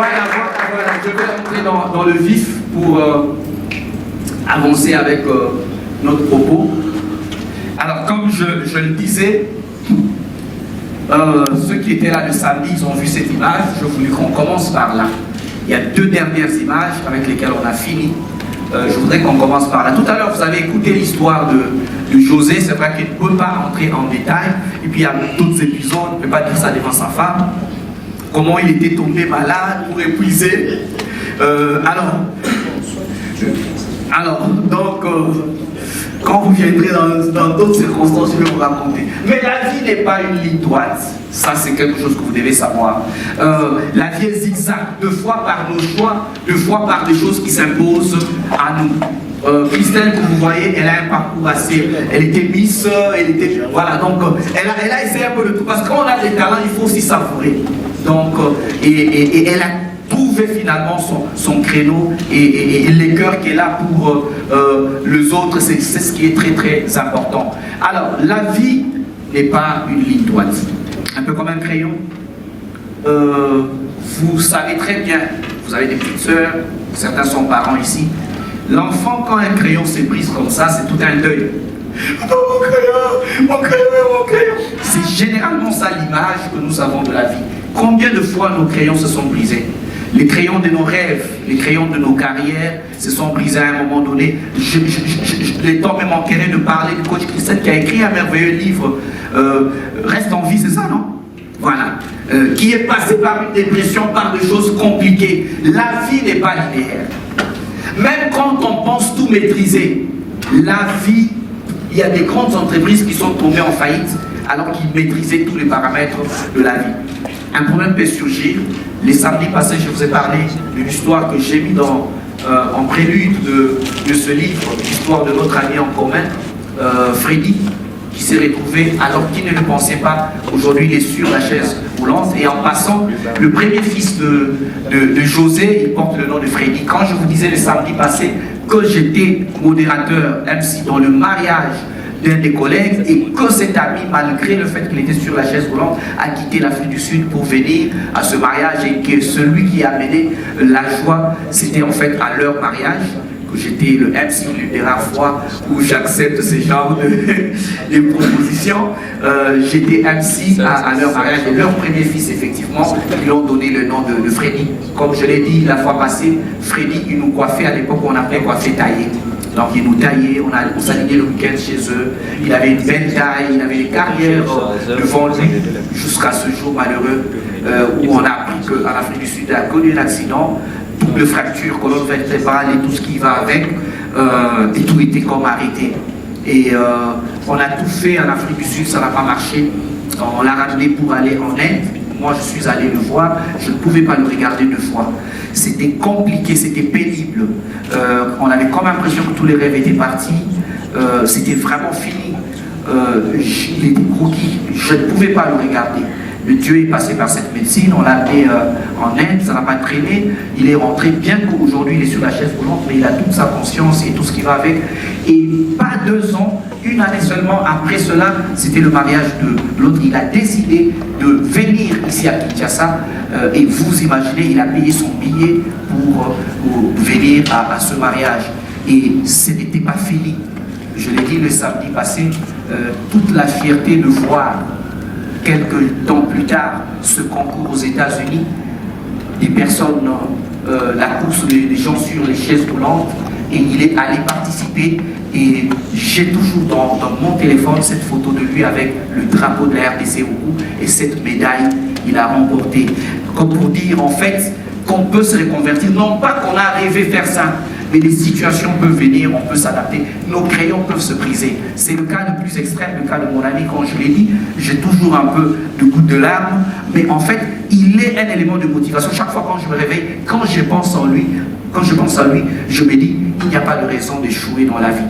Voilà, je vais entrer dans le vif pour avancer avec notre propos. Alors, comme je le disais, ceux qui étaient là le samedi, ils ont vu cette image. Je voulais qu'on commence par là. Il y a deux dernières images avec lesquelles on a fini. Je voudrais qu'on commence par là. Tout à l'heure, vous avez écouté l'histoire de José. C'est vrai qu'il ne peut pas entrer en détail. Et puis, il y a d'autres épisodes. On ne peut pas dire ça devant sa femme. Comment il était tombé malade pour épuiser. Donc, quand vous viendrez dans d'autres circonstances, je vais vous raconter. Mais la vie n'est pas une ligne droite. Ça, c'est quelque chose que vous devez savoir. La vie est zigzag, deux fois par nos choix, deux fois par des choses qui s'imposent à nous. Christelle, que vous voyez, elle a un parcours assez... Elle était Miss, elle était... Voilà, donc elle a essayé un peu de tout. Parce que quand on a des talents, il faut aussi savourer. Donc, et elle a trouvé finalement son créneau et les cœurs qui est là pour les autres, c'est ce qui est très très important. Alors, la vie n'est pas une ligne droite. Un peu comme un crayon. Vous savez très bien, vous avez des petites sœurs, certains sont parents ici. L'enfant, quand un crayon se brise comme ça, c'est tout un deuil. Oh, mon crayon. C'est généralement ça l'image que nous avons de la vie. Combien de fois nos crayons se sont brisés? Les crayons de nos rêves, les crayons de nos carrières se sont brisés à un moment donné. Le temps me manquerait de parler du coach Christelle qui a écrit un merveilleux livre, Reste en vie, c'est ça, non? Voilà. Qui est passé par une dépression, par des choses compliquées. La vie n'est pas linéaire. Même quand on pense tout maîtriser, la vie, il y a des grandes entreprises qui sont tombées en faillite alors qu'ils maîtrisaient tous les paramètres de la vie. Un problème peut surgir. Les samedis passés, je vous ai parlé de l'histoire que j'ai mis en prélude de ce livre, l'histoire de notre ami en commun, Freddy, qui s'est retrouvé alors qu'il ne le pensait pas. Aujourd'hui, il est sur la chaise roulante. Et en passant, le premier fils de José, il porte le nom de Freddy. Quand je vous disais le samedi passé que j'étais modérateur MC dans le mariage d'un des collègues et que cet ami, malgré le fait qu'il était sur la chaise roulante, a quitté l'Afrique du Sud pour venir à ce mariage et que celui qui a mené la joie, c'était en fait à leur mariage que j'étais le MC, l'une des rares fois où j'accepte ce genre de propositions. J'étais MC à leur mariage et leur premier fils, effectivement, ils lui ont donné le nom de Freddy. Comme je l'ai dit la fois passée, Freddy, il nous coiffait à l'époque, on appelait coiffer taillé. Donc il nous taillait, on s'alignait le week-end chez eux, il avait une belle taille, il avait des carrières devant lui, jusqu'à ce jour malheureux où on a appris qu'en Afrique du Sud, il a connu un accident, double fracture, colonne vertébrale et tout ce qui va avec, et tout était comme arrêté. Et on a tout fait en Afrique du Sud, ça n'a pas marché, on l'a ramené pour aller en Inde. Moi, je suis allé le voir, je ne pouvais pas le regarder deux fois. C'était compliqué, c'était pénible. On avait comme l'impression que tous les rêves étaient partis. C'était vraiment fini. Il était croquis, je ne pouvais pas le regarder. Le Dieu est passé par cette médecine, on l'a amené en Inde, ça n'a pas traîné. Il est rentré, bien qu'aujourd'hui il est sur la chaise roulante, mais il a toute sa conscience et tout ce qui va avec. Et pas 2 ans, une année seulement après cela, c'était le mariage de l'autre. Il a décidé de venir ici à Kinshasa et vous imaginez, il a payé son billet pour venir à ce mariage. Et ce n'était pas fini. Je l'ai dit le samedi passé, toute la fierté de voir quelques temps plus tard ce concours aux États-Unis, des personnes, la course des gens sur les chaises roulantes, et il est allé participer. Et j'ai toujours dans mon téléphone cette photo de lui avec le drapeau de la RDC au cou et cette médaille qu'il a remportée. Comme pour dire en fait qu'on peut se reconvertir, non pas qu'on a rêvé faire ça, mais les situations peuvent venir, on peut s'adapter, nos crayons peuvent se briser. C'est le cas le plus extrême, le cas de mon ami, quand je l'ai dit, j'ai toujours un peu de gouttes de larmes, mais en fait, il est un élément de motivation. Chaque fois quand je me réveille, quand je pense à lui, je me dis, il n'y a pas de raison d'échouer dans la vie.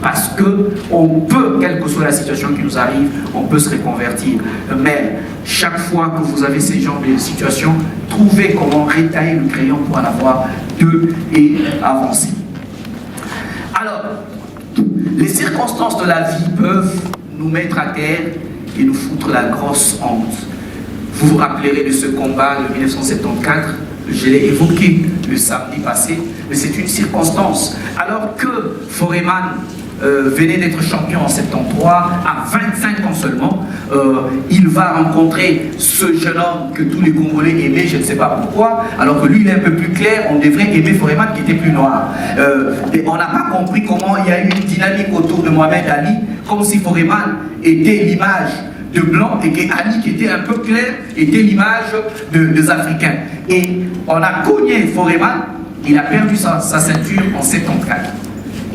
Parce qu'on peut, quelle que soit la situation qui nous arrive, on peut se reconvertir. Mais chaque fois que vous avez ces genres de situations, trouvez comment rétailler le crayon pour en avoir 2 et avancer. Alors, les circonstances de la vie peuvent nous mettre à terre et nous foutre la grosse honte. Vous vous rappellerez de ce combat de 1974 je l'ai évoqué le samedi passé, mais c'est une circonstance. Alors que Foreman venait d'être champion en 73, à 25 ans seulement, il va rencontrer ce jeune homme que tous les Congolais aimaient, je ne sais pas pourquoi, alors que lui il est un peu plus clair, on devrait aimer Foreman qui était plus noir. Et on n'a pas compris comment il y a eu une dynamique autour de Mohamed Ali, comme si Foreman était l'image de blanc et que Ali qui était un peu clair était l'image des Africains. Et on a cogné Foreman, il a perdu sa ceinture en 74.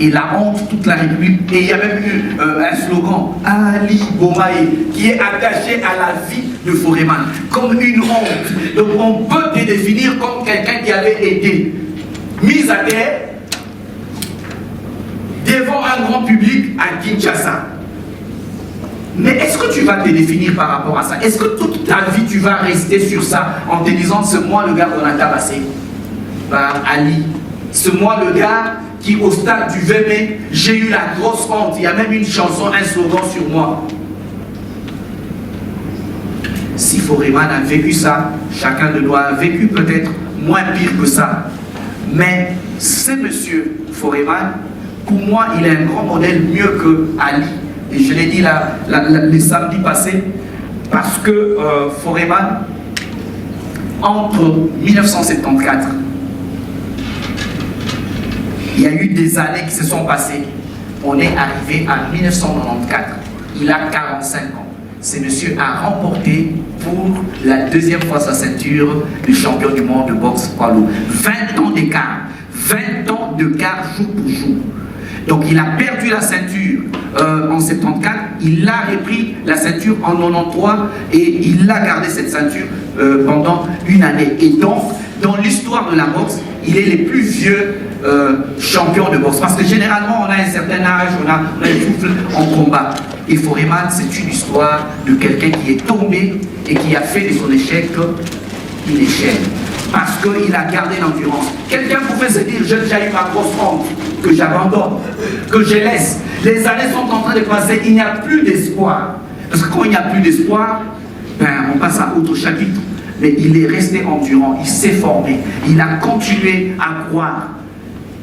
Et la honte, toute la République. Et il y a même eu un slogan, Ali Bomaye, qui est attaché à la vie de Foreman, comme une honte. Donc on peut te définir comme quelqu'un qui avait été mis à terre devant un grand public à Kinshasa. Mais est-ce que tu vas te définir par rapport à ça? Est-ce que toute ta vie tu vas rester sur ça en te disant c'est moi le gars qu'on a tabassé par Ali, c'est moi le gars qui au stade du 20 mai, j'ai eu la grosse honte. Il y a même une chanson, un slogan sur moi. Si Foreman a vécu ça, chacun de nous a vécu peut-être moins pire que ça. Mais ce monsieur Foreman, pour moi, il est un grand modèle mieux que Ali. Et je l'ai dit les samedis passés, parce que Foreman, entre 1974, il y a eu des années qui se sont passées. On est arrivé à 1994. Il a 45 ans. Ce monsieur a remporté pour la deuxième fois sa ceinture de champion du monde de boxe poids lourd. 20 ans d'écart. 20 ans d'écart jour pour jour. Donc il a perdu la ceinture en 74, il a repris la ceinture en 93 et il a gardé cette ceinture pendant une année. Et donc, dans l'histoire de la boxe, il est le plus vieux champion de boxe. Parce que généralement, on a un certain âge, on a un souffle en combat. Et Foreman, c'est une histoire de quelqu'un qui est tombé et qui a fait de son échec une échelle. Parce qu'il a gardé l'endurance. Quelqu'un pouvait se dire, j'ai déjà eu ma grosse honte, que j'abandonne, que je laisse. Les années sont en train de passer, il n'y a plus d'espoir. Parce que quand il n'y a plus d'espoir, ben, on passe à autre chapitre. Mais il est resté endurant, il s'est formé, il a continué à croire.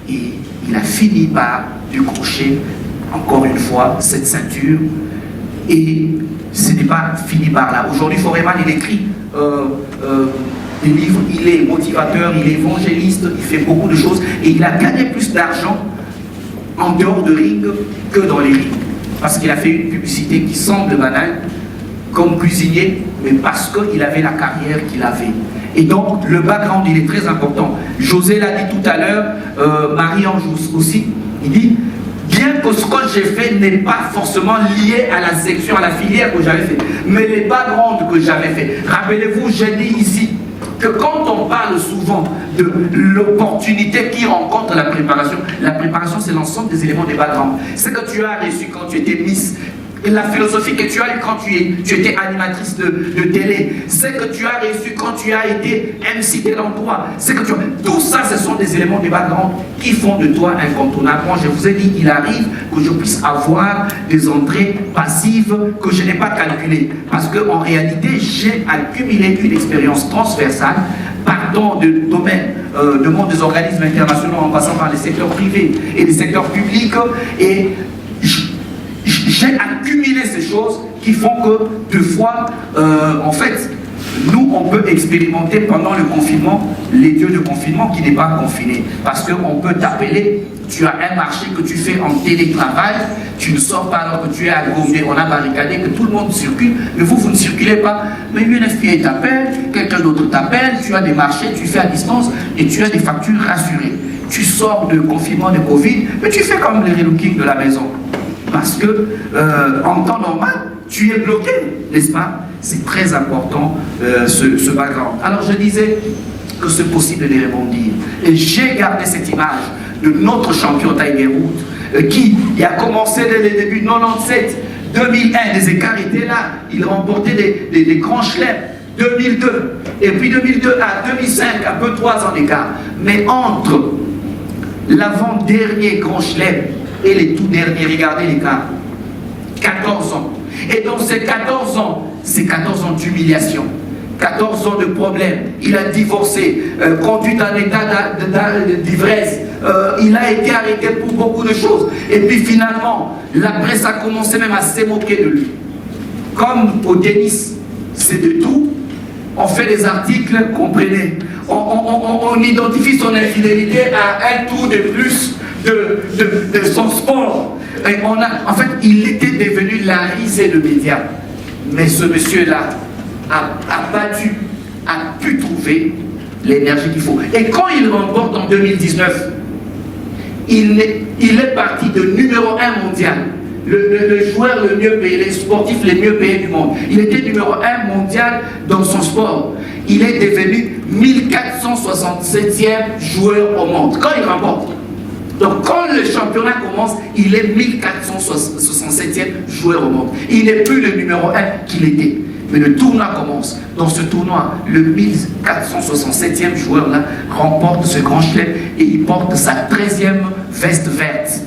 Et il a fini par décrocher, encore une fois, cette ceinture. Et ce n'est pas fini par là. Aujourd'hui, Foreman, il écrit des livres, il est motivateur, il est évangéliste, il fait beaucoup de choses. Et il a gagné plus d'argent en dehors de ring que dans les rings. Parce qu'il a fait une publicité qui semble banale, comme cuisinier, mais parce qu'il avait la carrière qu'il avait. Et donc, le background, il est très important. José l'a dit tout à l'heure, Marie-Ange aussi, il dit, bien que ce que j'ai fait n'est pas forcément lié à la section, à la filière que j'avais fait, mais les backgrounds que j'avais fait. Rappelez-vous, j'ai dit ici, que quand on parle souvent de l'opportunité qui rencontre la préparation c'est l'ensemble des éléments des backgrounds. C'est que tu as reçu quand tu étais Miss, la philosophie que tu as eue quand tu étais animatrice de télé, c'est que tu as reçu quand tu as été MC de l'endroit, c'est que tout ça, ce sont des éléments des backgrounds qui font de toi incontournable. Moi, je vous ai dit, il arrive que je puisse avoir des entrées passives que je n'ai pas calculées. Parce qu'en réalité, j'ai accumulé une expérience transversale partant de domaine, de monde des organismes internationaux en passant par les secteurs privés et les secteurs publics. Et j'ai accumulé ces choses qui font que, deux fois, en fait, nous, on peut expérimenter pendant le confinement les dieux de confinement qui n'est pas confiné. Parce qu'on peut t'appeler, tu as un marché que tu fais en télétravail, tu ne sors pas alors que tu es à Gombe, on a barricadé, que tout le monde circule, mais vous ne circulez pas. Mais une FPA t'appelle, quelqu'un d'autre t'appelle, tu as des marchés, tu fais à distance et tu as des factures rassurées. Tu sors de confinement de Covid, mais tu fais comme les relooking de la maison. Parce que en temps normal, tu es bloqué, n'est-ce pas? C'est très important ce background. Alors je disais que c'est possible de rebondir. Et j'ai gardé cette image de notre champion Tiger Woods qui a commencé dès le début 97, 2001, les écarts étaient là. Il remportait des grands chelems. 2002, et puis 2002 à 2005, un peu 3 ans d'écart. Mais entre l'avant-dernier grand chelem et les tout derniers, regardez l'écart, 14 ans. Et donc ces 14 ans, c'est 14 ans d'humiliation, 14 ans de problèmes, il a divorcé, conduit en état d'ivresse, il a été arrêté pour beaucoup de choses. Et puis finalement, la presse a commencé même à se moquer de lui. Comme au tennis, c'est de tout. On fait des articles, comprenez. On identifie son infidélité à un tour de plus de son sport. Et en fait, il était devenu la risée de médias. Mais ce monsieur-là a pu trouver l'énergie qu'il faut. Et quand il remporte en 2019, il est parti de numéro 1 mondial. Le joueur le mieux payé, les sportifs les mieux payés du monde. Il était numéro 1 mondial dans son sport. Il est devenu 1467e joueur au monde. Quand il remporte. Donc quand le championnat commence, il est 1467e joueur au monde. Il n'est plus le numéro 1 qu'il était. Mais le tournoi commence. Dans ce tournoi, le 1467e joueur là remporte ce grand chelem et il porte sa 13e veste verte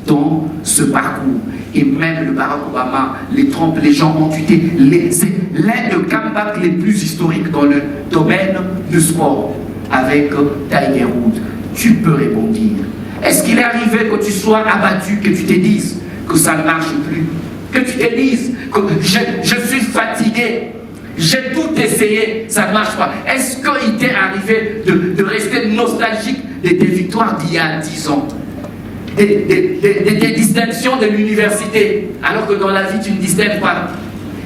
dans ce parcours. Et même le Barack Obama, les Trump, les gens ont tweeté. C'est l'un des comebacks les plus historiques dans le domaine du sport avec Tiger Woods. Tu peux rebondir. Est-ce qu'il est arrivé que tu sois abattu, que tu te dises que ça ne marche plus? Que tu te dises que je suis fatigué, j'ai tout essayé, ça ne marche pas. Est-ce qu'il t'est arrivé de rester nostalgique de tes victoires d'il y a 10 ans? Des distinctions de l'université, alors que dans la vie tu ne distingues pas?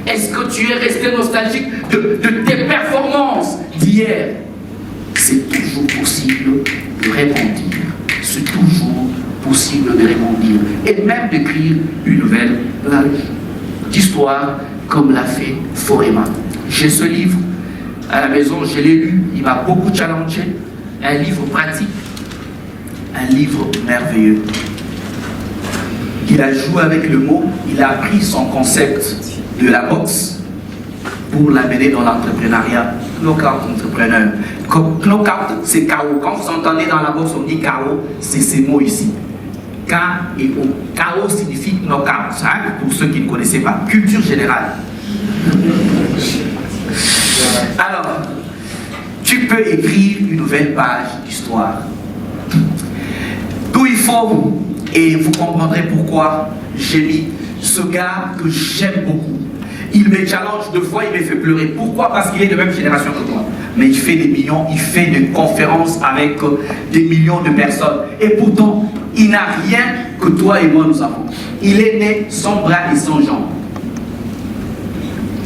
Est-ce que tu es resté nostalgique de tes performances d'hier? C'est toujours possible de rebondir. C'est toujours possible de rebondir. Et même d'écrire une nouvelle page d'histoire comme l'a fait Foreman. J'ai ce livre à la maison, je l'ai lu, il m'a beaucoup challengé. Un livre pratique. Un livre merveilleux. Il a joué avec le mot, il a pris son concept de la boxe pour l'amener dans l'entrepreneuriat. Knockout entrepreneur. Knockout, c'est KO. Quand vous entendez dans la boxe, on dit KO, c'est ces mots ici. K et O. KO signifie knockout. Hein, pour ceux qui ne connaissaient pas. Culture générale. Alors, tu peux écrire une nouvelle page d'histoire. D'où il faut, et vous comprendrez pourquoi j'ai mis ce gars que j'aime beaucoup. Il me challenge 2 fois, il me fait pleurer. Pourquoi? Parce qu'il est de même génération que toi. Mais il fait des millions, il fait des conférences avec des millions de personnes. Et pourtant, il n'a rien que toi et moi nous avons. Il est né sans bras et sans jambes.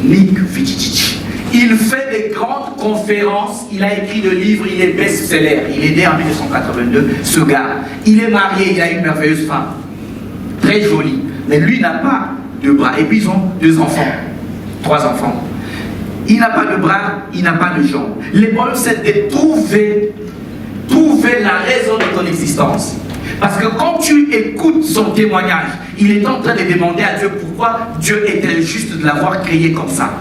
Nick Vujicic. Il fait des grandes conférences, il a écrit des livres, il est best-seller. Il est né en 1982, ce gars. Il est marié, il a une merveilleuse femme. Très jolie. Mais lui n'a pas de bras. Et puis ils ont 2 enfants. 3 enfants. Il n'a pas de bras, il n'a pas de jambes. L'épreuve, c'est de trouver la raison de ton existence. Parce que quand tu écoutes son témoignage, il est en train de demander à Dieu pourquoi Dieu est injuste de l'avoir créé comme ça.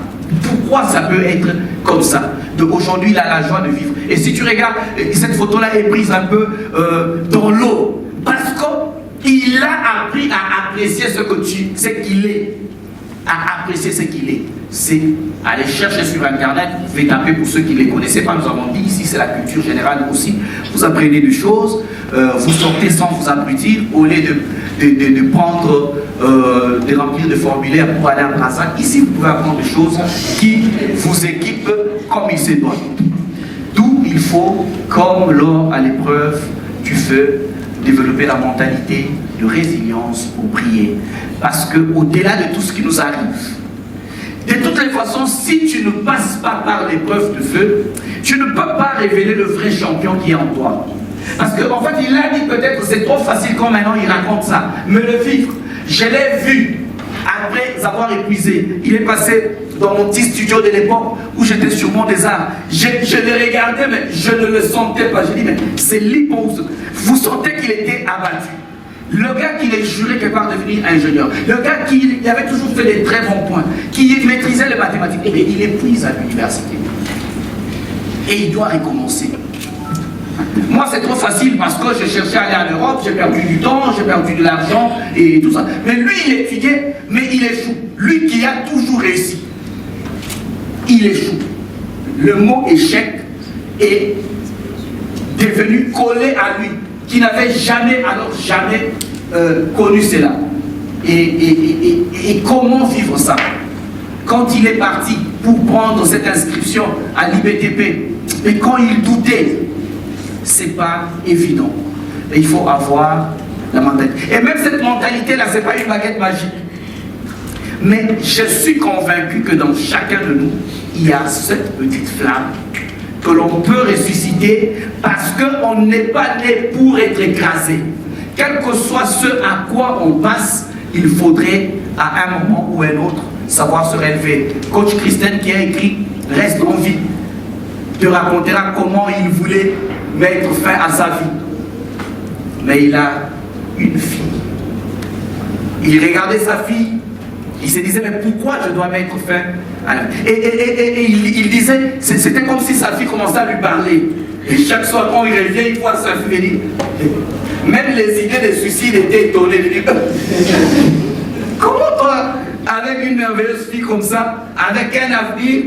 Pourquoi ça peut être comme ça? Donc aujourd'hui, il a la joie de vivre. Et si tu regardes, cette photo-là est prise un peu dans l'eau. Parce qu'il a appris à apprécier ce qu'il est. À apprécier ce qu'il est. C'est aller chercher sur Internet, vous pouvez taper pour ceux qui ne les connaissaient pas, nous avons dit, ici c'est la culture générale aussi. Vous apprenez des choses, vous sortez sans vous abrutir, au lieu de prendre, de remplir des formulaires pour aller à Brazza. Ici vous pouvez apprendre des choses qui vous équipent comme il se doit. D'où il faut, comme lors à l'épreuve du feu, développer la mentalité de résilience pour prier. Parce qu'au-delà de tout ce qui nous arrive, de toutes les façons, si tu ne passes pas par l'épreuve de feu, tu ne peux pas révéler le vrai champion qui est en toi. Parce qu'en fait, il a dit peut-être que c'est trop facile quand maintenant il raconte ça. Mais le vivre, je l'ai vu après avoir épuisé. Il est passé dans mon petit studio de l'époque où j'étais sur Mont des Arts. Je le regardais, mais je ne le sentais pas. Je dis, mais c'est l'hypose. Vous sentez qu'il était abattu. Le gars qui est juré quelque part devenir ingénieur, le gars qui avait toujours fait des très bons points, qui maîtrisait les mathématiques, et il est pris à l'université. Et il doit recommencer. Moi, c'est trop facile parce que je cherchais à aller en Europe, j'ai perdu du temps, j'ai perdu de l'argent et tout ça. Mais lui, il étudiait, mais il échoue. Lui qui a toujours réussi, il échoue. le mot échec est devenu collé à lui, qui n'avait jamais connu cela. Et comment vivre ça? Quand il est parti pour prendre cette inscription à l'IBTP, et quand il doutait, c'est pas évident. Et il faut avoir la mentalité. Et même cette mentalité-là, c'est pas une baguette magique. Mais je suis convaincu que dans chacun de nous, il y a cette petite flamme que l'on peut ressusciter parce qu'on n'est pas né pour être écrasé. Quel que soit ce à quoi on passe, il faudrait à un moment ou un autre savoir se relever. Coach Christian qui a écrit « Reste en vie » te racontera comment il voulait mettre fin à sa vie. Mais il a une fille. Il regardait sa fille. Il se disait, mais pourquoi je dois mettre fin à la vie? Et il disait, c'était comme si sa fille commençait à lui parler. Et chaque soir, quand il revient, il voit sa fille venir. Même les idées de suicide étaient étonnées. Il dit, comment toi, avec une merveilleuse fille comme ça, avec un avenir,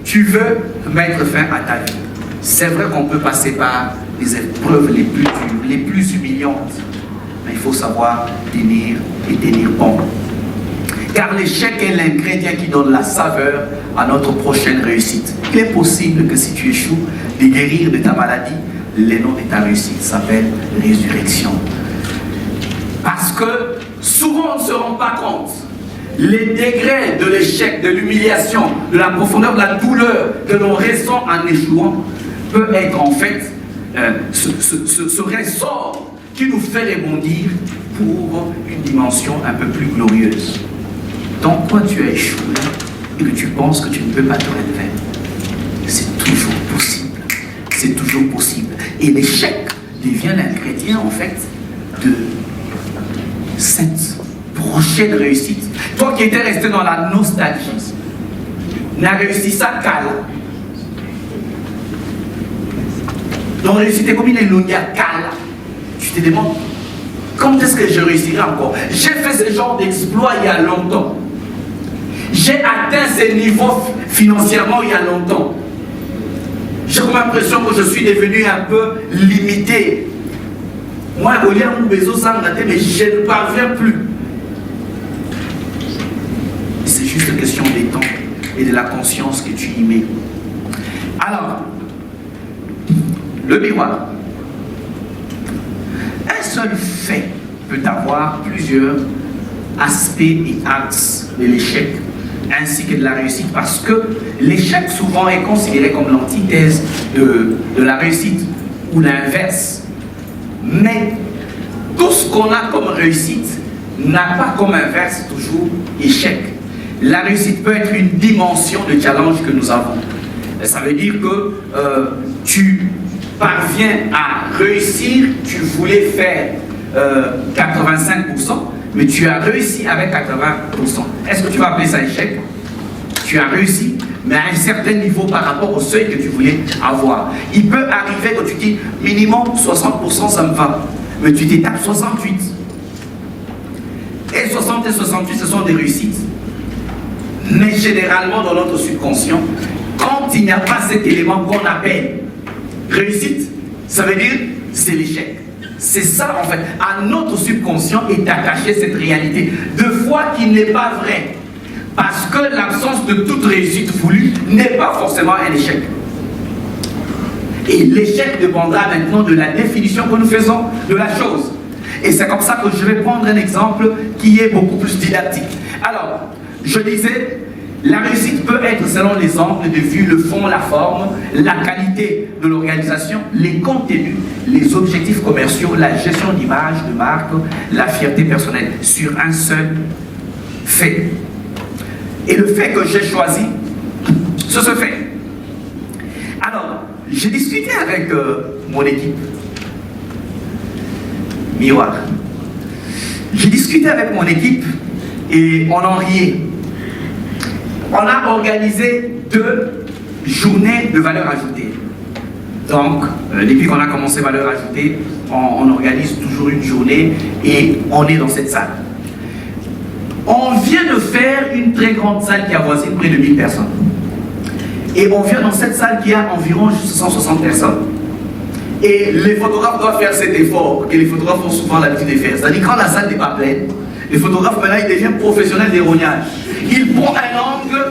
tu veux mettre fin à ta vie? C'est vrai qu'on peut passer par les épreuves les plus dures, les plus humiliantes. Mais il faut savoir tenir et tenir bon. Car l'échec est l'ingrédient qui donne la saveur à notre prochaine réussite. Il est possible que si tu échoues, de guérir de ta maladie, le nom de ta réussite s'appelle résurrection. Parce que souvent on ne se rend pas compte. Les degrés de l'échec, de l'humiliation, de la profondeur, de la douleur que l'on ressent en échouant peut être en fait ce ressort qui nous fait rebondir pour une dimension un peu plus glorieuse. Dans quoi tu as échoué et que tu penses que tu ne peux pas te relever, c'est toujours possible. C'est toujours possible. Et l'échec devient l'ingrédient en fait de cette prochaine réussite. Toi qui étais resté dans la nostalgie, n'a réussi ça qu'à là. Donc réussite comme il est l'on qu'à là. Tu te demandes, quand est-ce que je réussirai encore? J'ai fait ce genre d'exploit il y a longtemps. J'ai atteint ces niveaux financièrement il y a longtemps. J'ai comme l'impression que je suis devenu un peu limité. Moi, mais je ne parviens plus. C'est juste une question des temps et de la conscience que tu y mets. Alors, le miroir. Un seul fait peut avoir plusieurs aspects et axes de l'échec ainsi que de la réussite, parce que l'échec souvent est considéré comme l'antithèse de la réussite ou l'inverse. Mais tout ce qu'on a comme réussite n'a pas comme inverse toujours échec. La réussite peut être une dimension de challenge que nous avons. Ça veut dire que tu parviens à réussir, tu voulais faire 85%, mais tu as réussi avec 80%. Est-ce que tu vas appeler ça échec? Tu as réussi, mais à un certain niveau par rapport au seuil que tu voulais avoir. Il peut arriver que tu dis minimum 60%, ça me va, mais tu t'étapes 68. Et 60 et 68, ce sont des réussites. Mais généralement, dans notre subconscient, quand il n'y a pas cet élément qu'on appelle réussite, ça veut dire c'est l'échec. C'est ça en fait. À notre subconscient est attachée cette réalité de foi qui n'est pas vraie. Parce que l'absence de toute réussite voulue n'est pas forcément un échec. Et l'échec dépendra maintenant de la définition que nous faisons de la chose. Et c'est comme ça que je vais prendre un exemple qui est beaucoup plus didactique. Alors, je disais, la réussite peut être selon les angles de vue, le fond, la forme, la qualité de l'organisation, les contenus, les objectifs commerciaux, la gestion d'image, de marque, la fierté personnelle, sur un seul fait. Et le fait que j'ai choisi, c'est ce fait. Alors, j'ai discuté avec mon équipe. Miroir. J'ai discuté avec mon équipe et on en riait. On a organisé 2 journées de valeur ajoutée. Donc, depuis qu'on a commencé valeur ajoutée, on organise toujours une journée et on est dans cette salle. On vient de faire une très grande salle qui avoisine près de 1000 personnes. Et on vient dans cette salle qui a environ 160 personnes. Et les photographes doivent faire cet effort que les photographes ont souvent l'habitude de faire. C'est-à-dire quand la salle n'est pas pleine, les photographes maintenant ils deviennent professionnels des rognages. Ils prennent un angle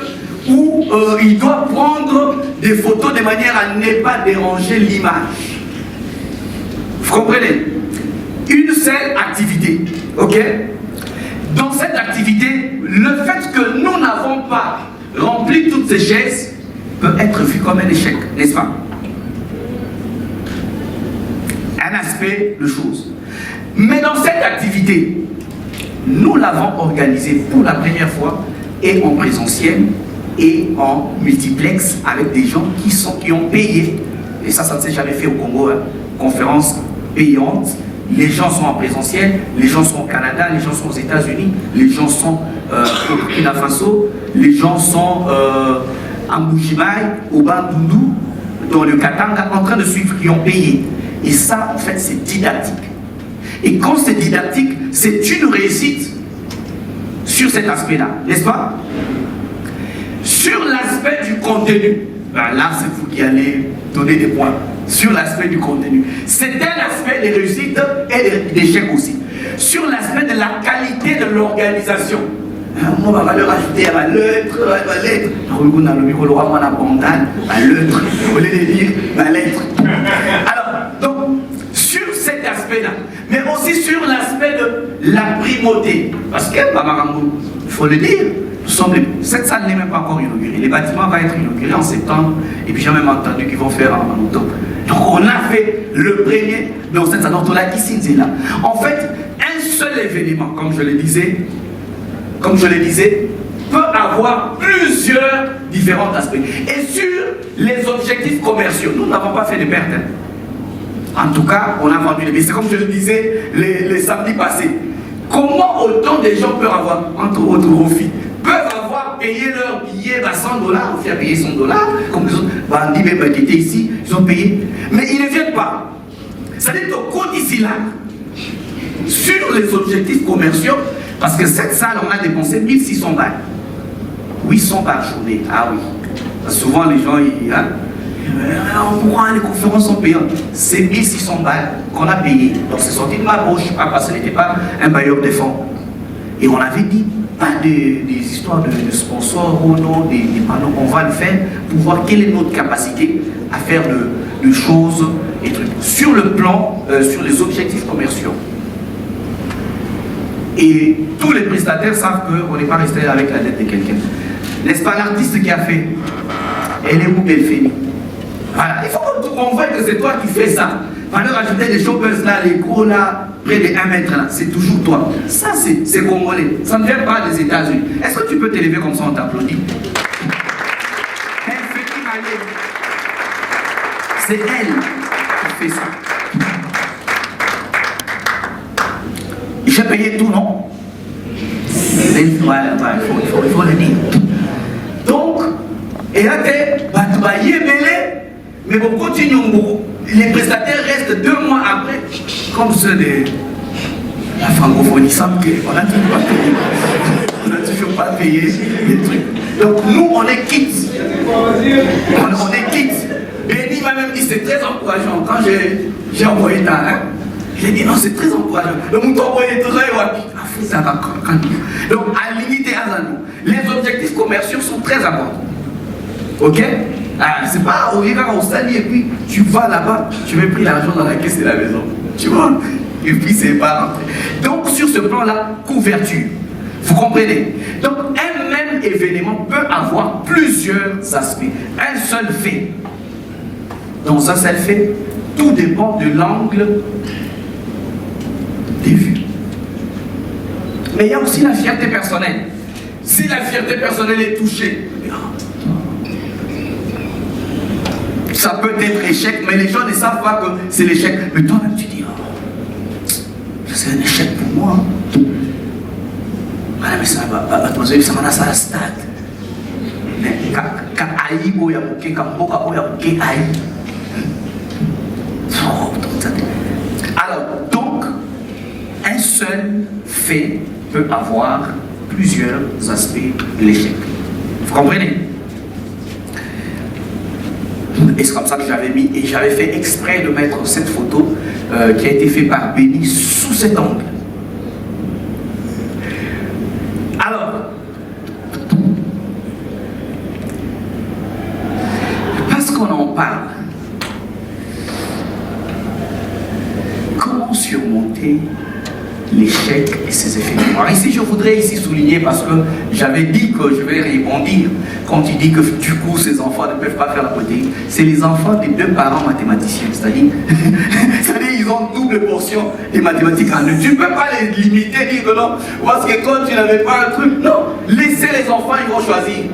où ils doivent prendre des photos de manière à ne pas déranger l'image. Vous comprenez? Une seule activité, ok? Dans cette activité, le fait que nous n'avons pas rempli toutes ces chaises peut être vu comme un échec, n'est-ce pas? Un aspect de choses. Mais dans cette activité, nous l'avons organisée pour la première fois et en présentiel et en multiplex avec des gens qui ont payé. Et ça ne s'est jamais fait au Congo, hein. Conférence payante. Les gens sont en présentiel, les gens sont au Canada, les gens sont aux États-Unis, les gens sont au Burkina Faso, les gens sont en Bujimaï, au Bandundu, dans le Katanga, en train de suivre, qui ont payé. Et ça, en fait, c'est didactique. Et quand c'est didactique, c'est une réussite sur cet aspect-là, n'est-ce pas? Sur l'aspect du contenu, ben là, c'est vous qui allez donner des points. Sur l'aspect du contenu. C'est un aspect de réussite et d'échec aussi. Sur l'aspect de la qualité de l'organisation. Moi, ma valeur ajoutée à ma lettre, ma lettre. On a le micro, on a bandane, ma lettre. Au lieu de dire ma lettre. Alors, donc, sur cet aspect-là, mais aussi sur l'aspect de la primauté. Parce que, il faut le dire, cette salle n'est même pas encore inaugurée. Les bâtiments vont être inaugurés en septembre. Et puis j'ai même entendu qu'ils vont faire en octobre. Donc on a fait le premier dans cette salle. Donc on a ici, c'est là. En fait, un seul événement, comme je le disais, peut avoir plusieurs différents aspects. Et sur les objectifs commerciaux, nous n'avons pas fait de perte. En tout cas, on a vendu les billets. C'est comme je le disais les samedis passés. Comment autant de gens peuvent avoir, entre autres profits, peuvent avoir payé leur billet à $100, on fait payer $100, comme les autres bandits même qui étaient ici, ils ont payé. Mais ils ne viennent pas. C'est-à-dire qu'au cours d'ici là, sur les objectifs commerciaux, parce que cette salle, on a dépensé 1600 balles. 800 par journée. Ah oui. Souvent les gens, pourquoi les conférences sont payantes? C'est 1600 balles qu'on a payé. Donc c'est sorti de ma bouche, parce que ce n'était pas un bailleur de fonds. Et on avait dit, pas des histoires de sponsors ou non, des panneaux, on va le faire pour voir quelle est notre capacité à faire de choses et trucs. Sur le plan, sur les objectifs commerciaux. Et tous les prestataires savent qu'on n'est pas resté avec la dette de quelqu'un. N'est-ce pas l'artiste qui a fait? Elle est où Belféni? Voilà, il faut qu'on voit que c'est toi qui fais ça. Valeur ajoutée des shoppers là, les gros là, près de 1 mètre là, c'est toujours toi. Ça c'est congolais, ça ne vient pas des États-Unis. Est-ce que tu peux t'élever comme ça, on t'applaudit? C'est elle qui fait ça. J'ai payé tout, non? Il faut le dire. Donc, et là, mais bon, continuons. Les prestataires restent 2 mois après, comme ceux de la francophonie, on n'a toujours pas payé. On n'a toujours pas payé les trucs. Donc nous, on est quittes. On est quittes. Benny m'a même dit, c'est très encourageant. Quand j'ai envoyé ta... J'ai dit, non, c'est très encourageant. Le mouton envoyé tout ça, il va dire, donc, à limiter à nous, les objectifs commerciaux sont très importants. Ok? C'est pas au Sali et puis tu vas là-bas, tu mets pris l'argent dans la caisse de la maison. Tu vois? Et puis c'est pas rentré. Donc sur ce plan-là, couverture. Vous comprenez? Donc un même événement peut avoir plusieurs aspects. Un seul fait. Dans un seul fait, tout dépend de l'angle des vues. Mais il y a aussi la fierté personnelle. Si la fierté personnelle est touchée, ça peut être échec, mais les gens ne savent pas que c'est l'échec. Mais toi-même, tu dis, oh, c'est un échec pour moi. Ah, mais ça m'a ça à la stade. Mais quand aïe, alors, donc, un seul fait peut avoir plusieurs aspects de l'échec. Vous comprenez? Et c'est comme ça que j'avais mis, et j'avais fait exprès de mettre cette photo qui a été faite par Béni sous cet angle. Alors, parce qu'on en parle, comment surmonter l'échec et ses effets miroirs? Ici, je voudrais souligner, parce que j'avais dit que je vais rebondir quand il dit que du coup, ces enfants ne peuvent pas faire la protéine. C'est les enfants des deux parents mathématiciens, c'est-à-dire ils ont double portion des mathématiques en eux. Tu ne peux pas les limiter, dire que non, parce que quand tu n'avais pas un truc, non, laissez les enfants, ils vont choisir.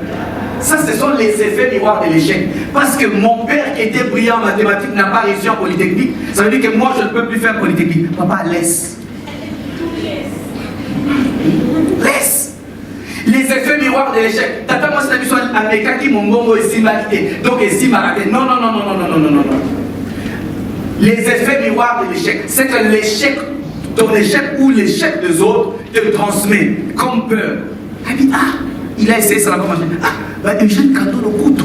Ça, ce sont les effets miroirs de l'échec. Parce que mon père qui était brillant en mathématiques n'a pas réussi en polytechnique. Ça veut dire que moi, je ne peux plus faire polytechnique. Papa, laisse. Laisse. Les effets miroirs de l'échec. Tata, moi, c'est la mission américaine qui m'ont dit ici m'a quitté. Donc, ici m'a raté. Non. Les effets miroirs de l'échec, c'est que l'échec, ton échec ou l'échec des autres te transmet comme peur. Il a essayé ça là-bas. Eugène Kato no Kutu.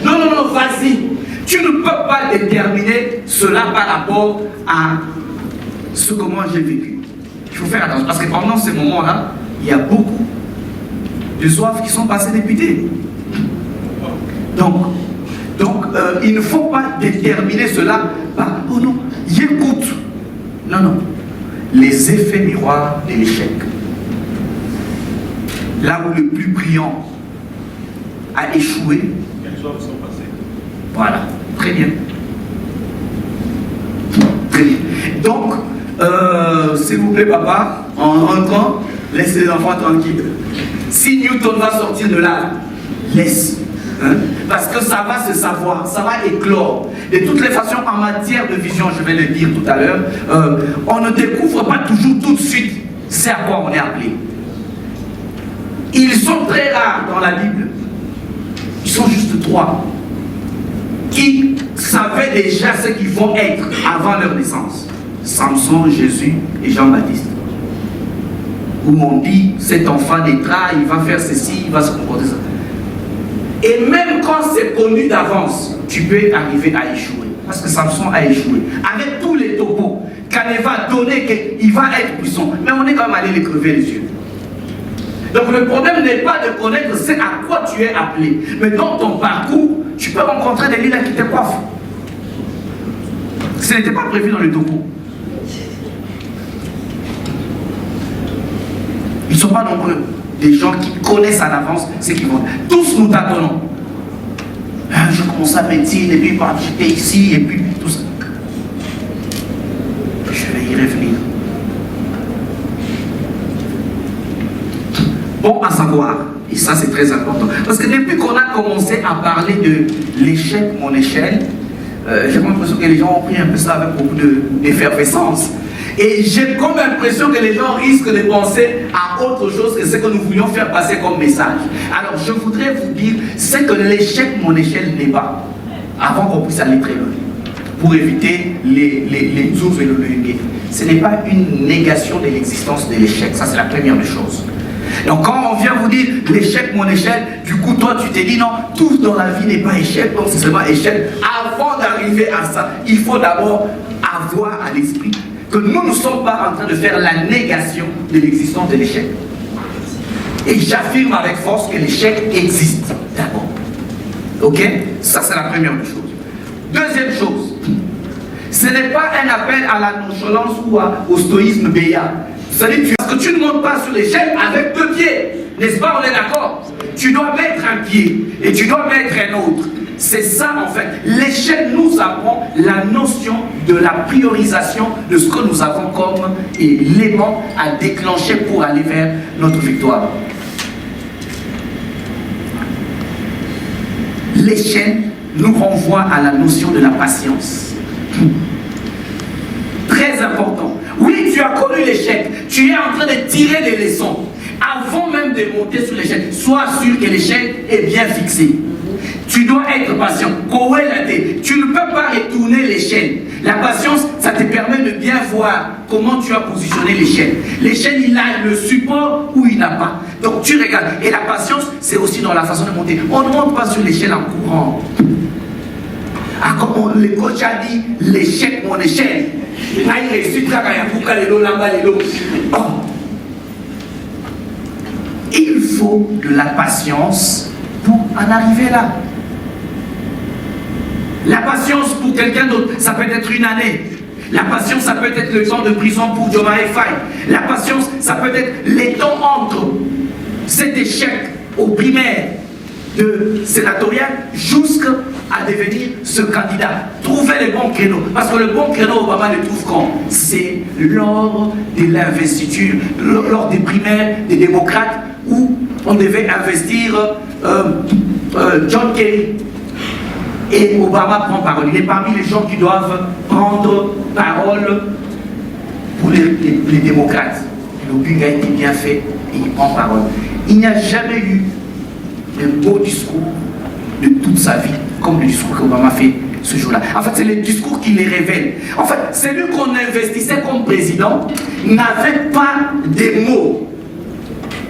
Non, vas-y. Tu ne peux pas déterminer cela par rapport à ce que moi j'ai vécu. Il faut faire attention, parce que pendant ces moments-là, il y a beaucoup de zouaves qui sont passés députés. Donc, il ne faut pas déterminer cela par oh non, écoute. Non. Les effets miroirs de l'échec. Là où le plus brillant a échoué. Quels zouaves sont passés? Voilà, très bien. Très bien. Donc, s'il vous plaît, papa, en rentrant, laissez les enfants tranquilles. Si Newton va sortir de là, laisse. Parce que ça va se savoir, ça va éclore. De toutes les façons, en matière de vision, je vais le dire tout à l'heure, on ne découvre pas toujours tout de suite c'est à quoi on est appelé. Ils sont très rares dans la Bible. Ils sont juste 3 qui savaient déjà ce qu'ils vont être avant leur naissance. Samson, Jésus et Jean-Baptiste. Où on dit, cet enfant naîtra, il va faire ceci, il va se comporter ça. Et même quand c'est connu d'avance, tu peux arriver à échouer. Parce que Samson a échoué. Avec tous les topos, Caneva a donné qu'il va être puissant. Mais on est quand même allé les crever les yeux. Donc le problème n'est pas de connaître c'est à quoi tu es appelé. Mais dans ton parcours, tu peux rencontrer des leaders qui te coiffent. Ce n'était pas prévu dans le topo. Ils ne sont pas nombreux. Des gens qui connaissent à l'avance ce qu'ils vont. Tous nous tâtonnons. Je commence à médecine et puis j'étais ici et puis tout ça. Je vais y revenir. Bon à savoir, et ça c'est très important, parce que depuis qu'on a commencé à parler de l'échec, mon échelle, j'ai l'impression que les gens ont pris un peu ça avec beaucoup d'effervescence. Et j'ai comme l'impression que les gens risquent de penser à autre chose que ce que nous voulions faire passer comme message. Alors je voudrais vous dire, c'est que l'échec, mon échelle n'est pas, avant qu'on puisse aller très loin, pour éviter les zouz et le lungue. Ce n'est pas une négation de l'existence de l'échec, ça c'est la première des choses. Donc quand on vient vous dire l'échec, mon échelle, du coup toi tu t'es dit non, tout dans la vie n'est pas échec, donc c'est seulement échec. Avant d'arriver à ça, il faut d'abord avoir à l'esprit que nous ne sommes pas en train de faire la négation de l'existence de l'échec. Et j'affirme avec force que l'échec existe d'abord. Ok? Ça c'est la première des choses. Deuxième chose, ce n'est pas un appel à la nonchalance ou au stoïsme béat. C'est-à-dire parce que tu ne montes pas sur l'échelle avec 2 pieds. N'est-ce pas, on est d'accord? Tu dois mettre un pied et tu dois mettre un autre. C'est ça en fait. L'échelle nous apprend la notion de la priorisation de ce que nous avons comme élément à déclencher pour aller vers notre victoire. L'échelle nous renvoie à la notion de la patience. Très important. Oui, tu as connu l'échec. Tu es en train de tirer des leçons. Avant même de monter sur l'échec, sois sûr que l'échec est bien fixé. Tu dois être patient. Tu ne peux pas retourner l'échelle. La patience, ça te permet de bien voir comment tu as positionné l'échelle. L'échelle, il a le support ou il n'a pas. Donc tu regardes. Et la patience, c'est aussi dans la façon de monter. On ne monte pas sur l'échelle en courant. Ah, comme le coach a dit, l'échec, mon échelle. Oh. Il faut de la patience pour en arriver là. La patience pour quelqu'un d'autre, ça peut être une année. La patience, ça peut être le temps de prison pour Diomaye Faye. La patience, ça peut être les temps entre cet échec au primaire de sénatorial jusqu'à devenir ce candidat. Trouver les bons créneaux. Parce que le bon créneau, Obama le trouve quand? C'est lors de l'investiture, lors des primaires des démocrates où on devait investir John Kerry. Et Obama prend parole. Il est parmi les gens qui doivent prendre parole pour les démocrates. Le but a été bien fait et il prend parole. Il n'y a jamais eu un beau discours de toute sa vie, comme le discours qu'Obama fait ce jour-là. En fait, c'est le discours qui les révèle. En fait, celui qu'on investissait comme président n'avait pas des mots.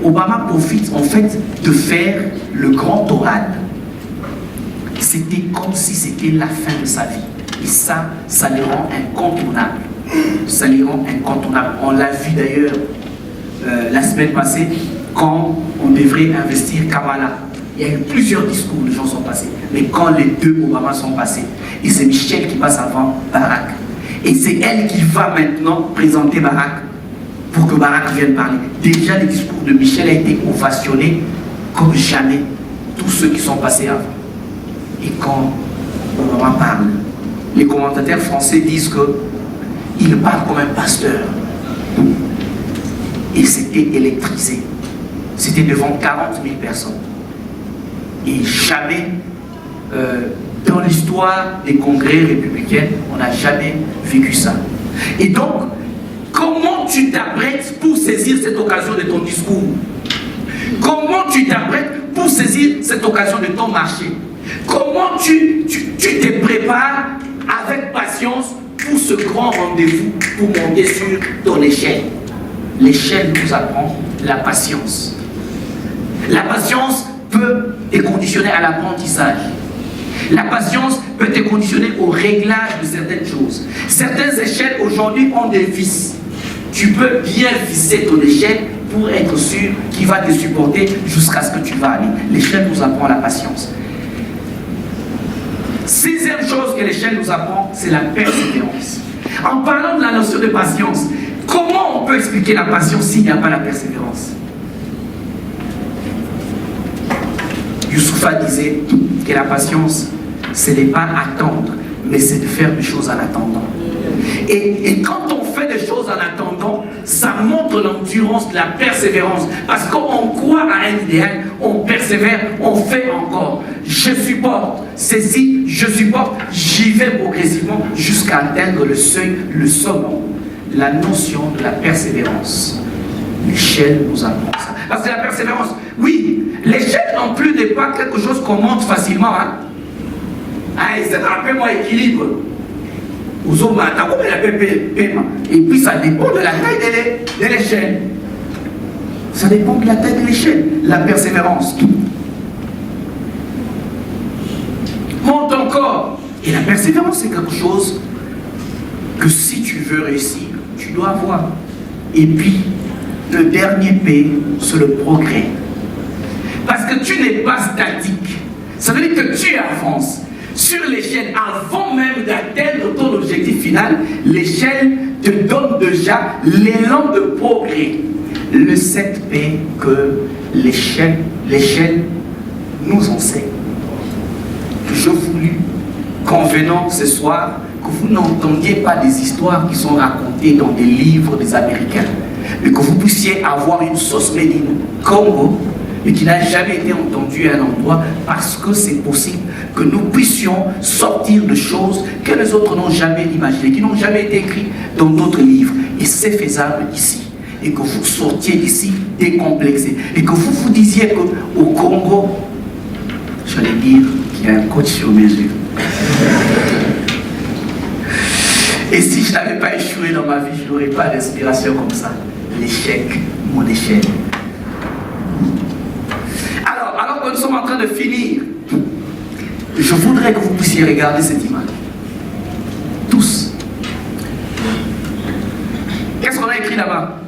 Obama profite en fait de faire le grand oral. C'était comme si c'était la fin de sa vie. Et ça les rend incontournables. Ça les rend incontournables. On l'a vu d'ailleurs la semaine passée, quand on devrait investir Kamala. Il y a eu plusieurs discours, les gens sont passés. Mais quand les deux Obama sont passés, et c'est Michel qui passe avant Barack. Et c'est elle qui va maintenant présenter Barack pour que Barack vienne parler. Déjà, le discours de Michel a été ovationné comme jamais tous ceux qui sont passés avant. Et quand Obama parle, les commentateurs français disent qu'il parle comme un pasteur. Et c'était électrisé. C'était devant 40 000 personnes. Et jamais, dans l'histoire des congrès républicains, on n'a jamais vécu ça. Et donc, comment tu t'apprêtes pour saisir cette occasion de ton discours? Comment tu t'apprêtes pour saisir cette occasion de ton marché? Comment tu te prépares avec patience pour ce grand rendez-vous, pour monter sur ton échelle? L'échelle nous apprend la patience. La patience peut te conditionner à l'apprentissage. La patience peut te conditionner au réglage de certaines choses. Certaines échelles aujourd'hui ont des vis. Tu peux bien visser ton échelle pour être sûr qu'il va te supporter jusqu'à ce que tu vas aller. L'échelle nous apprend la patience. Sixième chose que l'échelle nous apprend, c'est la persévérance. En parlant de la notion de patience, comment on peut expliquer la patience s'il n'y a pas la persévérance? Youssoufa disait que la patience, ce n'est pas attendre, mais c'est de faire des choses en attendant. Et quand on fait des choses en attendant, ça montre l'endurance, la persévérance. Parce qu'on croit à un idéal, on persévère, on fait encore. Je supporte ceci, je supporte, j'y vais progressivement jusqu'à atteindre le seuil, le sommet. La notion de la persévérance. L'échelle nous apprend ça. Parce que la persévérance, oui, l'échelle non plus n'est pas quelque chose qu'on monte facilement. Hein? Ah, c'est un peu moins équilibre. Et puis ça dépend de la taille de l'échelle. Ça dépend de la taille de l'échelle. La persévérance. Monte encore. Et la persévérance, c'est quelque chose que si tu veux réussir, tu dois avoir. Et puis, le dernier P, c'est le progrès. Parce que tu n'es pas statique. Ça veut dire que tu avances. Sur l'échelle, avant même d'atteindre ton objectif final, l'échelle te donne déjà l'élan de progrès. Le 7P que l'échelle nous enseigne. Je voulus, convenant ce soir, que vous n'entendiez pas des histoires qui sont racontées dans des livres des Américains, mais que vous puissiez avoir une sauce made in Congo, mais qui n'a jamais été entendue à un endroit, parce que c'est possible que nous puissions sortir de choses que les autres n'ont jamais imaginées, qui n'ont jamais été écrites dans d'autres livres. Et c'est faisable ici. Et que vous sortiez d'ici décomplexé. Et que vous vous disiez qu'au Congo, j'allais dire qu'il y a un coach sur mesure. Et si je n'avais pas échoué dans ma vie, je n'aurais pas d'inspiration comme ça. L'échec, mon échec. Alors que nous sommes en train de finir, je voudrais que vous puissiez regarder cette image. Tous. Qu'est-ce qu'on a écrit là-bas?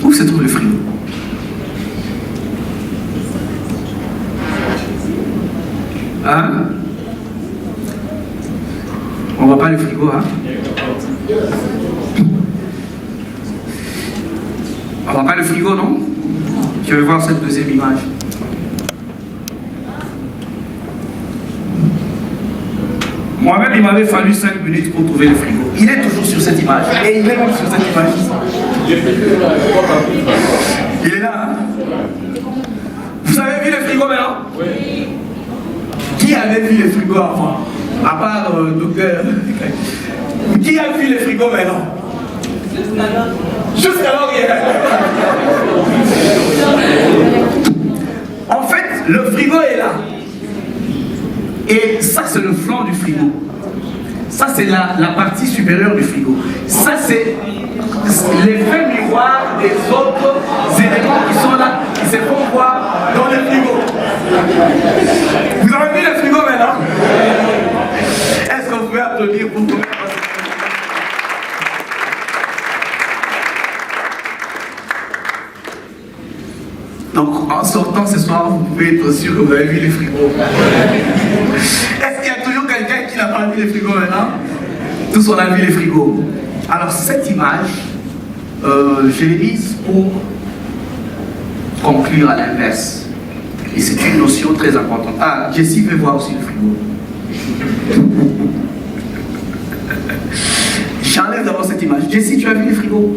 Où se trouve le frigo? Hein? On voit pas le frigo, hein? On voit pas le frigo, non? Je vais voir cette deuxième image. Moi-même, il m'avait fallu 5 minutes pour trouver le frigo. Il est toujours sur cette image. Et il est même sur cette image. Il est là, hein? Vous avez vu le frigo maintenant? Oui. Qui avait vu le frigo avant? À part docteur. Qui a vu le frigo maintenant? Jusqu'alors, il est là. En fait, le frigo est là. Et ça, c'est le flanc du frigo. Ça, c'est la partie supérieure du frigo. Ça, c'est l'effet miroir des autres éléments qui sont là, qui se font voir dans le frigo. Vous avez vu le frigo maintenant? Est-ce que vous pouvez applaudir pour tout le monde? Donc, en sortant ce soir, vous pouvez être sûr que vous avez vu les frigos. Est-ce qu'il y a toujours quelqu'un qui n'a pas vu les frigos maintenant? Tous on a vu les frigos. Alors, cette image, je l'ai mise pour conclure à l'inverse. Et c'est une notion très importante. Ah, Jessie veut voir aussi le frigo. J'enlève d'abord cette image. Jessie, tu as vu les frigos?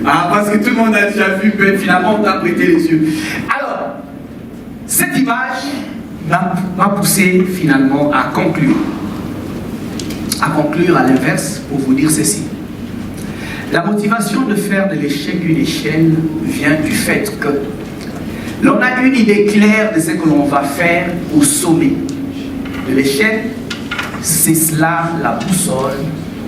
Ah, parce que tout le monde a déjà vu, mais finalement on t'a prêté les yeux. Alors, cette image m'a poussé finalement à conclure. À conclure à l'inverse pour vous dire ceci. La motivation de faire de l'échec une échelle vient du fait que l'on a une idée claire de ce que l'on va faire au sommet de l'échelle. C'est cela la boussole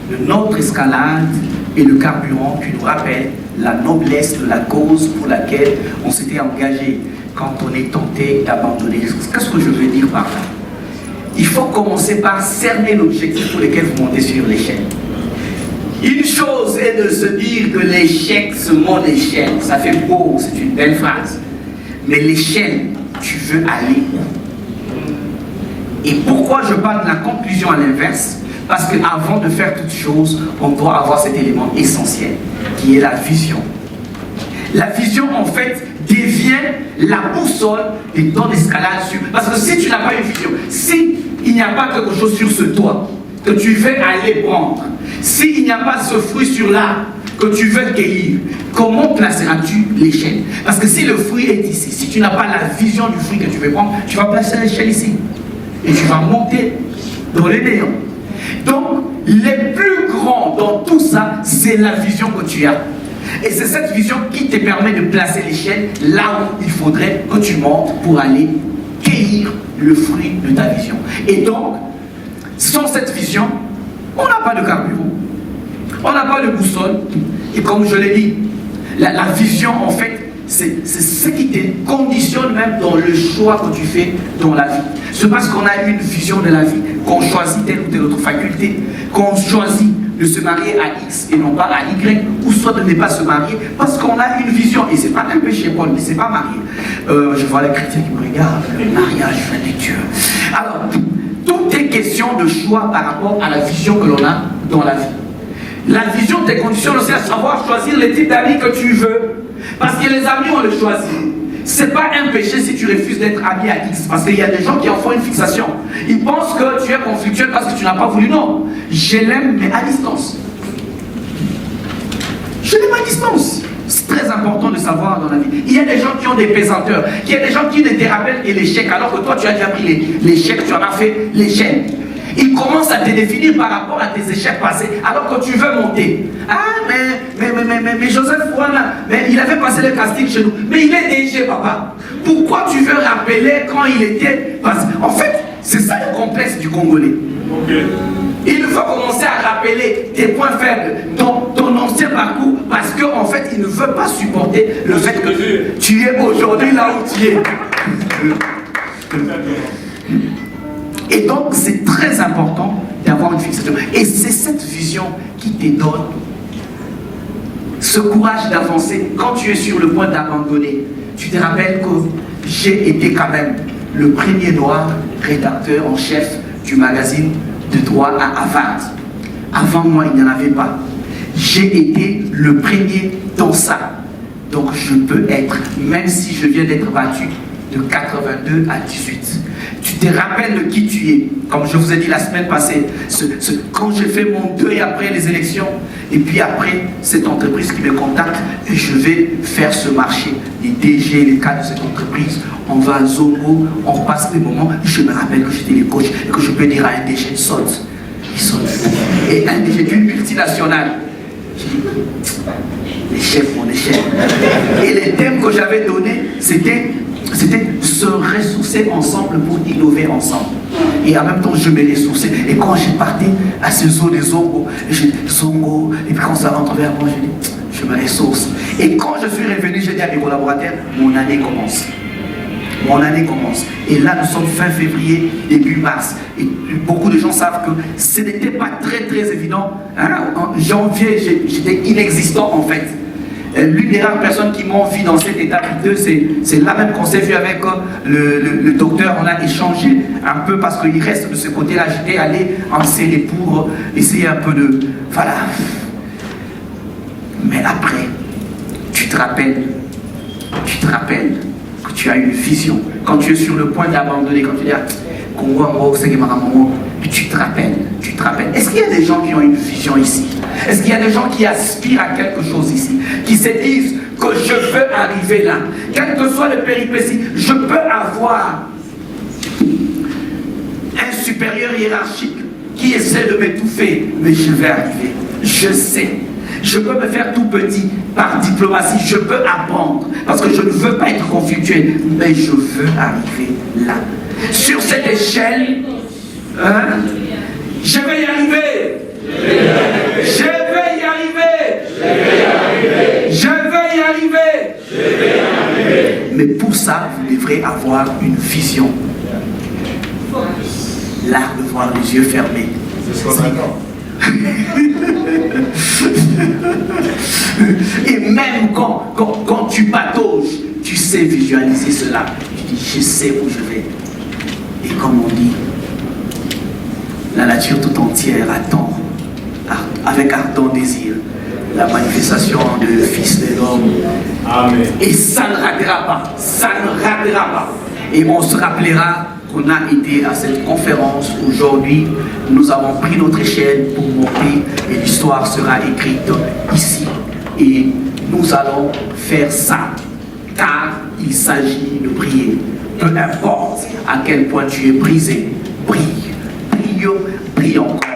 de notre escalade et le carburant qui nous rappelle la noblesse de la cause pour laquelle on s'était engagé quand on est tenté d'abandonner. Qu'est-ce que je veux dire par là? Il faut commencer par cerner l'objectif pour lequel vous montez sur l'échelle. Une chose est de se dire que l'échec, c'est mon échelle. Ça fait beau, c'est une belle phrase. Mais l'échelle, tu veux aller où? Et pourquoi je parle de la conclusion à l'inverse? Parce qu'avant de faire toute chose, on doit avoir cet élément essentiel, qui est la vision. La vision, en fait, devient la boussole de ton escalade sur. Parce que si tu n'as pas une vision, si il n'y a pas quelque chose sur ce toit que tu veux aller prendre, s'il n'y a pas ce fruit sur l'arbre que tu veux cueillir, comment placeras-tu l'échelle? Parce que si le fruit est ici, si tu n'as pas la vision du fruit que tu veux prendre, tu vas placer l'échelle ici. Et tu vas monter dans les néants. Donc, les plus grands dans tout ça, c'est la vision que tu as. Et c'est cette vision qui te permet de placer l'échelle là où il faudrait que tu montes pour aller cueillir le fruit de ta vision. Et donc, sans cette vision, on n'a pas de carburant, on n'a pas de boussole. Et comme je l'ai dit, la vision, en fait, c'est ce qui te conditionne même dans le choix que tu fais dans la vie. C'est parce qu'on a une vision de la vie qu'on choisit telle ou telle autre faculté, qu'on choisit de se marier à X et non pas à Y, ou soit de ne pas se marier parce qu'on a une vision. Et c'est pas un péché, Paul, mais c'est pas marié. Je vois les chrétiens qui me regardent, le mariage de Dieu. Alors, tout est question de choix par rapport à la vision que l'on a dans la vie. La vision te conditionne aussi à savoir choisir les types d'amis que tu veux. Parce que les amis, on les choisit. C'est pas un péché si tu refuses d'être ami à X. Parce qu'il y a des gens qui en font une fixation. Ils pensent que tu es conflictuel parce que tu n'as pas voulu. Non. Je l'aime, mais à distance. Je l'aime à distance. C'est très important de savoir dans la vie. Il y a des gens qui ont des pesanteurs. Il y a des gens qui ne te rappellent que l'échec. Alors que toi, tu as déjà pris l'échec, tu en as fait l'échec. Il commence à te définir par rapport à tes échecs passés, alors que tu veux monter. Ah, mais Joseph Fouana, mais il avait passé le casting chez nous. Mais il est DG, papa. Pourquoi tu veux rappeler quand il était... En fait, c'est ça le complexe du Congolais. Okay. Il faut commencer à rappeler tes points faibles, ton ancien parcours, parce qu'en fait, il ne veut pas supporter le fait que tu es aujourd'hui là où tu es. Et donc, c'est très important d'avoir une fixation. Et c'est cette vision qui te donne ce courage d'avancer. Quand tu es sur le point d'abandonner, tu te rappelles que j'ai été quand même le premier noir rédacteur en chef du magazine de droit à Harvard. Avant moi, il n'y en avait pas. J'ai été le premier dans ça. Donc je peux être, même si je viens d'être battu de 82 à 18. Tu te rappelles de qui tu es. Comme je vous ai dit la semaine passée, quand j'ai fait mon deuil après les élections, et puis après cette entreprise qui me contacte, et je vais faire ce marché. Les DG, les cadres de cette entreprise, on va à Zongo, on passe des moments, je me rappelle que j'étais le coach, et que je peux dire à un DG, saute. Il saute. Et un DG d'une multinationale. J'ai dit, l'échec, mon échec. Et les thèmes que j'avais donnés, c'était se ressourcer ensemble pour innover ensemble. Et en même temps, je me ressourçais. Et quand j'ai parti à ce zoo des Zongo, Zongo, et puis quand ça rentre vers moi, j'ai dit, je me ressource. Et quand je suis revenu, j'ai dit à mes collaborateurs, mon année commence. Mon année commence. Et là, nous sommes fin février, début mars. Et beaucoup de gens savent que ce n'était pas très évident. Hein? En janvier, j'étais inexistant en fait. L'une des rares personnes qui m'ont vu dans cet état piteux, c'est là même qu'on s'est vu avec le docteur. On a échangé un peu parce qu'il reste de ce côté-là. J'étais allé en serrer pour essayer un peu de... Voilà. Mais après, tu te rappelles que tu as une vision. Quand tu es sur le point d'abandonner, quand tu dis puis tu te rappelles. Est-ce qu'il y a des gens qui ont une vision ici? Est-ce qu'il y a des gens qui aspirent à quelque chose ici? Qui se disent que je veux arriver là? Quelles que soient les péripéties, je peux avoir un supérieur hiérarchique qui essaie de m'étouffer, mais je vais arriver. Je sais. Je peux me faire tout petit par diplomatie, je peux apprendre, parce que je ne veux pas être conflictuel, mais je veux arriver là. Sur cette échelle, hein, je vais y arriver. Je vais y arriver. Mais pour ça, vous devrez avoir une vision. L'art de voir les yeux fermés. Et même quand tu patauges, tu sais visualiser cela. Tu dis, je sais où je vais. Et comme on dit, la nature tout entière attend, avec ardent désir, la manifestation du Fils de l'homme. Amen. Et ça ne ratera pas. Ça ne ratera pas. Et on se rappellera qu'on a été à cette conférence aujourd'hui. Nous avons pris notre échelle pour monter et l'histoire sera écrite ici. Et nous allons faire ça. Car il s'agit de prier. Peu importe à quel point tu es brisé, prie. Prions encore.